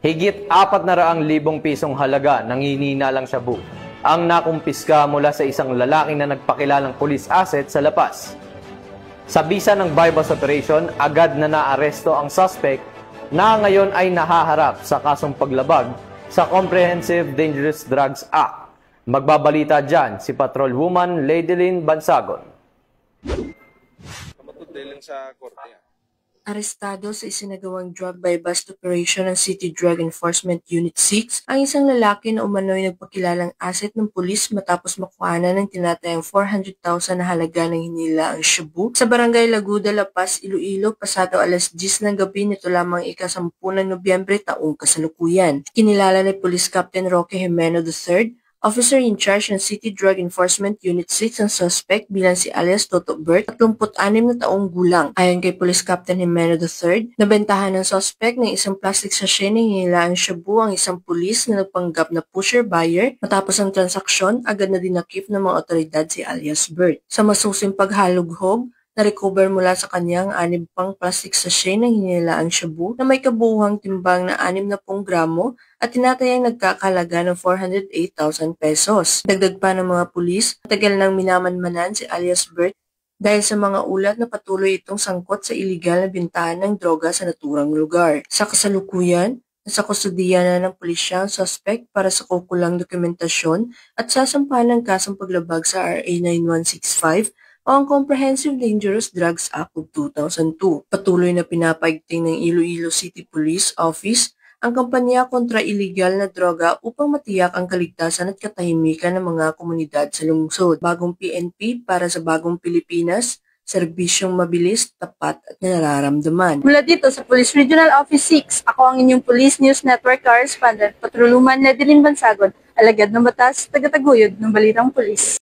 Higit 400,000 pisong halaga ng hinihinalang shabu ang nakumpiska mula sa isang lalaki na nagpakilalang police asset sa La Paz. Sa bisa ng bypass operation, agad na naaresto ang suspect na ngayon ay nahaharap sa kasong paglabag sa Comprehensive Dangerous Drugs Act. Magbabalita dyan si Patrolwoman Ladylyn Bansagon. Kamatod sa korte. Arestado sa isinagawang drug by bust operation ng City Drug Enforcement Unit 6 ang isang lalaki na umano'y nagpakilalang asset ng pulis matapos makuhanan ng tinatayang 400,000 na halaga ng hinilaang shabu sa Barangay Laguda, La Paz, Iloilo, pasado alas 10 ng gabi nito lamang ika-10 ng Nobyembre taong kasalukuyan. Kinilala ni Police Captain Roque Jimeno III, Officer in charge ng City Drug Enforcement Unit 6 ang suspect bilang si alias Toto Bert, 36 na taong gulang. Ayon kay Police Captain Jimeno III, nabentahan ng suspect ng isang plastic sachet ng hinilaang shabu ang isang pulis na nagpanggap na pusher-buyer. Matapos ang transaksyon, agad na dinakip ng mga otoridad si alias Bert. Sa masusing paghalughog, na-recover mula sa kanyang 6 pang plastic sachet ng hinilaang shabu na may kabuuhang timbang na 60 gramo at tinatayang nagkakahalaga ng 408,000 pesos. Dagdag pa ng mga pulis, matagal nang minamanmanan si alias Bert dahil sa mga ulat na patuloy itong sangkot sa iligal na bintahan ng droga sa naturang lugar. Sa kasalukuyan, nasa kustudiya na ng pulisya ang suspect para sa kukulang dokumentasyon at sasampahan ng kasong paglabag sa RA 9165 o ang Comprehensive Dangerous Drugs Act of 2002. Patuloy na pinapaigting ng Iloilo City Police Office ang kampanya kontra iligal na droga upang matiyak ang kaligtasan at katahimikan ng mga komunidad sa lungsod. Bagong PNP para sa bagong Pilipinas, serbisyong mabilis, tapat at nararamdaman. Mula dito sa Police Regional Office 6, ako ang inyong Police News Network Correspondent, Patrolwoman Ladylyn Bansagon, alagad ng batas, tagataguyod ng balitang pulis.